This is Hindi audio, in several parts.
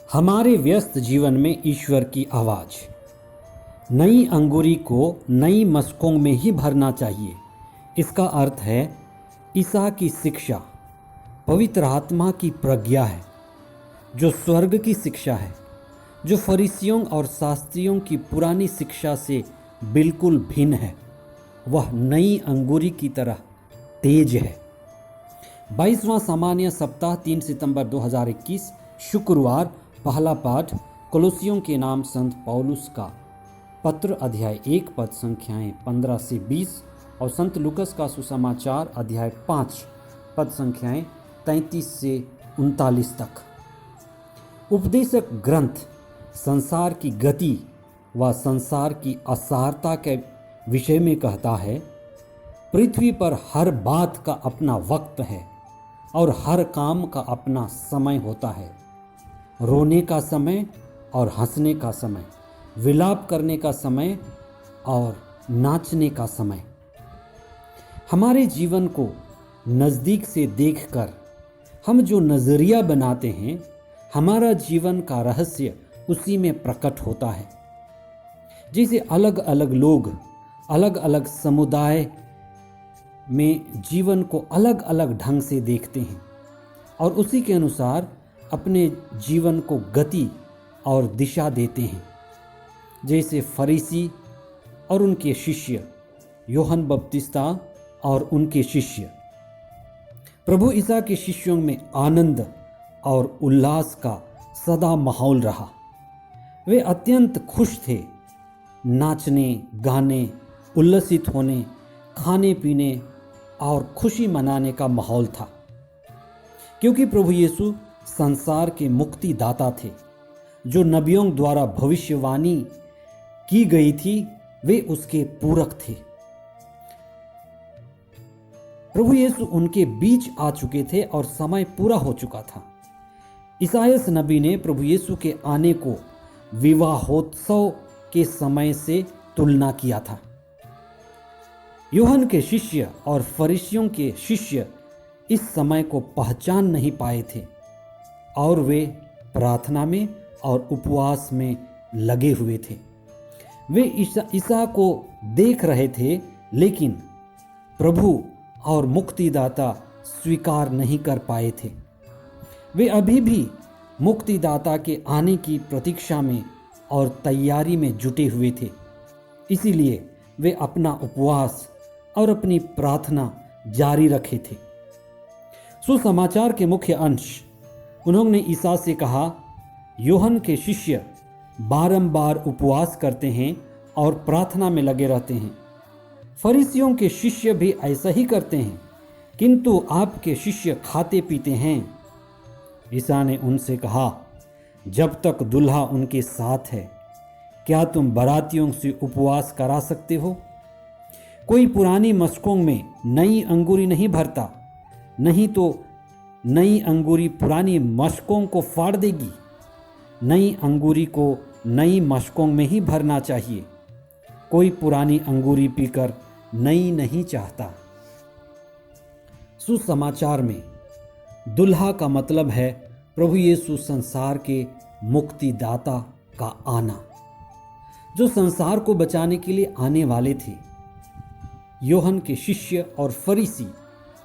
हमारे व्यस्त जीवन में ईश्वर की आवाज़। नई अंगूरी को नई मशकों में ही भरना चाहिए। इसका अर्थ है ईसा की शिक्षा पवित्र आत्मा की प्रज्ञा है, जो स्वर्ग की शिक्षा है, जो फरीसियों और शास्त्रियों की पुरानी शिक्षा से बिल्कुल भिन्न है। वह नई अंगूरी की तरह तेज है। 22वां सामान्य सप्ताह 3 सितंबर 2021 शुक्रवार। पहला पाठ कोलोसियों के नाम संत पौलुस का पत्र अध्याय 1 पद संख्याएं 15 से 20 और संत लूकस का सुसमाचार अध्याय 5 पद संख्याएं 33 से 39 तक। उपदेशक ग्रंथ संसार की गति व संसार की असारता के विषय में कहता है, पृथ्वी पर हर बात का अपना वक्त है और हर काम का अपना समय होता है। रोने का समय और हंसने का समय, विलाप करने का समय और नाचने का समय। हमारे जीवन को नज़दीक से देखकर हम जो नज़रिया बनाते हैं, हमारा जीवन का रहस्य उसी में प्रकट होता है। जैसे अलग अलग लोग अलग अलग समुदाय में जीवन को अलग अलग ढंग से देखते हैं और उसी के अनुसार अपने जीवन को गति और दिशा देते हैं। जैसे फरीसी और उनके शिष्य, यूहन्ना बपतिस्ता और उनके शिष्य। प्रभु ईसा के शिष्यों में आनंद और उल्लास का सदा माहौल रहा। वे अत्यंत खुश थे। नाचने, गाने, उल्लसित होने, खाने पीने और खुशी मनाने का माहौल था, क्योंकि प्रभु यीशु संसार के मुक्तिदाता थे। जो नबियों द्वारा भविष्यवाणी की गई थी, वे उसके पूरक थे। प्रभु यीशु उनके बीच आ चुके थे और समय पूरा हो चुका था। ईसायास नबी ने प्रभु यीशु के आने को विवाहोत्सव के समय से तुलना किया था। यूहन्ना के शिष्य और फरीसियों के शिष्य इस समय को पहचान नहीं पाए थे और वे प्रार्थना में और उपवास में लगे हुए थे। वे ईसा को देख रहे थे, लेकिन प्रभु और मुक्तिदाता स्वीकार नहीं कर पाए थे। वे अभी भी मुक्तिदाता के आने की प्रतीक्षा में और तैयारी में जुटे हुए थे। इसीलिए वे अपना उपवास और अपनी प्रार्थना जारी रखे थे। सुसमाचार के मुख्य अंश, उन्होंने ईसा से कहा, यूहन्ना के शिष्य बारंबार उपवास करते हैं और प्रार्थना में लगे रहते हैं। फरीसियों के शिष्य भी ऐसा ही करते हैं, किंतु आपके शिष्य खाते पीते हैं। ईसा ने उनसे कहा, जब तक दुल्हा उनके साथ है, क्या तुम बारातियों से उपवास करा सकते हो? कोई पुरानी मशकों में नई अंगूरी नहीं भरता, नहीं तो नई अंगूरी पुरानी मशकों को फाड़ देगी। नई अंगूरी को नई मशकों में ही भरना चाहिए। कोई पुरानी अंगूरी पीकर नई नहीं चाहता। सुसमाचार में दुल्हा का मतलब है प्रभु यीशु संसार के मुक्तिदाता का आना, जो संसार को बचाने के लिए आने वाले थे। यूहन्ना के शिष्य और फरीसी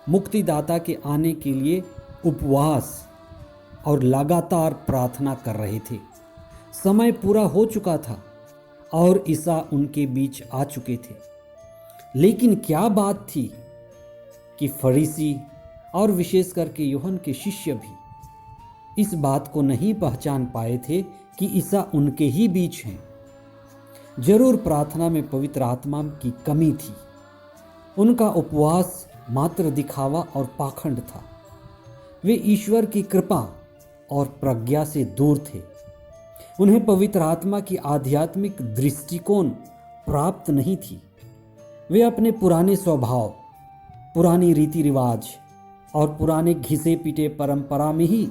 मुक्तिदाता के आने के लिए उपवास और लगातार प्रार्थना कर रहे थे। समय पूरा हो चुका था और ईसा उनके बीच आ चुके थे। लेकिन क्या बात थी कि फरीसी और विशेष करके यूहन्ना के शिष्य भी इस बात को नहीं पहचान पाए थे कि ईसा उनके ही बीच हैं। जरूर प्रार्थना में पवित्र आत्मा की कमी थी। उनका उपवास मात्र दिखावा और पाखंड था। वे ईश्वर की कृपा और प्रज्ञा से दूर थे। उन्हें पवित्र आत्मा की आध्यात्मिक दृष्टिकोण प्राप्त नहीं थी। वे अपने पुराने स्वभाव, पुरानी रीति रिवाज और पुराने घिसे पीटे परंपरा में ही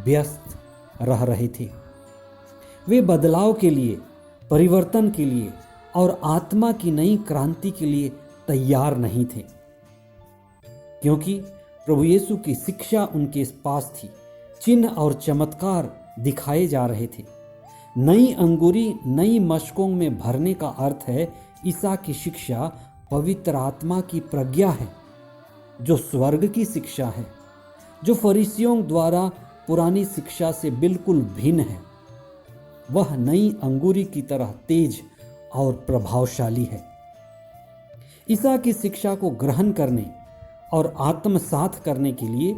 व्यस्त रह रहे थे। वे बदलाव के लिए, परिवर्तन के लिए और आत्मा की नई क्रांति के लिए तैयार नहीं थे, क्योंकि प्रभु यीशु की शिक्षा उनके पास थी। चिन्ह और चमत्कार दिखाए जा रहे थे। नई अंगूरी नई मशकों में भरने का अर्थ है ईसा की शिक्षा पवित्र आत्मा की प्रज्ञा है, जो स्वर्ग की शिक्षा है, जो फरीसियों द्वारा पुरानी शिक्षा से बिल्कुल भिन्न है। वह नई अंगूरी की तरह तेज और प्रभावशाली है। ईसा की शिक्षा को ग्रहण करने और आत्मसात करने के लिए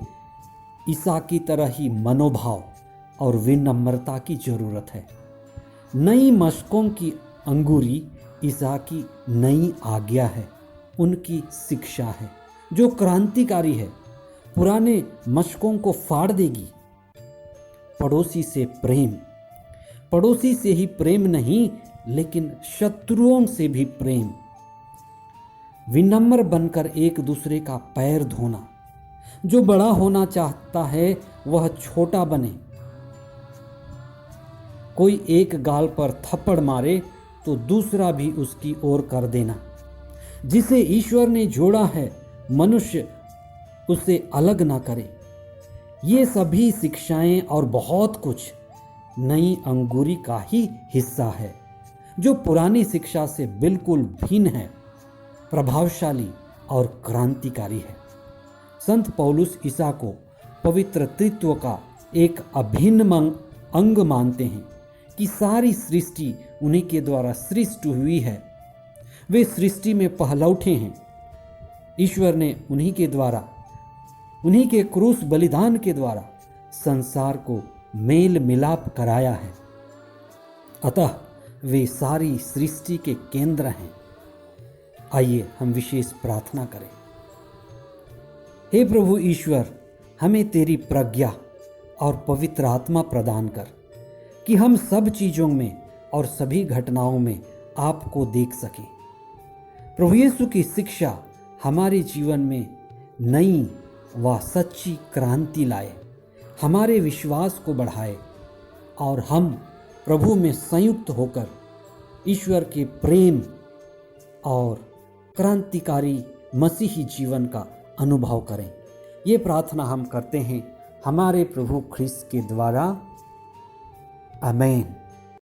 ईसा की तरह ही मनोभाव और विनम्रता की जरूरत है। नई मशकों की अंगूरी ईसा की नई आज्ञा है, उनकी शिक्षा है जो क्रांतिकारी है, पुराने मशकों को फाड़ देगी। पड़ोसी से प्रेम, पड़ोसी से ही प्रेम नहीं लेकिन शत्रुओं से भी प्रेम। विनम्र बनकर एक दूसरे का पैर धोना। जो बड़ा होना चाहता है वह छोटा बने। कोई एक गाल पर थप्पड़ मारे तो दूसरा भी उसकी ओर कर देना। जिसे ईश्वर ने जोड़ा है मनुष्य उसे अलग ना करे। ये सभी शिक्षाएं और बहुत कुछ नई अंगूरी का ही हिस्सा है, जो पुरानी शिक्षा से बिल्कुल भिन्न है, प्रभावशाली और क्रांतिकारी है। संत पौलुस ईसा को पवित्र तत्व का एक अभिन्न अंग मानते हैं कि सारी सृष्टि उन्हीं के द्वारा सृष्टि हुई है। वे सृष्टि में पहलौठे हैं। ईश्वर ने उन्हीं के द्वारा, उन्हीं के क्रूस बलिदान के द्वारा संसार को मेल मिलाप कराया है। अतः वे सारी सृष्टि के केंद्र हैं। आइए हम विशेष प्रार्थना करें। हे प्रभु ईश्वर, हमें तेरी प्रज्ञा और पवित्र आत्मा प्रदान कर कि हम सब चीज़ों में और सभी घटनाओं में आपको देख सकें। प्रभु यीशु की शिक्षा हमारे जीवन में नई व सच्ची क्रांति लाए, हमारे विश्वास को बढ़ाए और हम प्रभु में संयुक्त होकर ईश्वर के प्रेम और क्रांतिकारी मसीही जीवन का अनुभव करें। ये प्रार्थना हम करते हैं हमारे प्रभु ख्रिस्त के द्वारा। आमीन।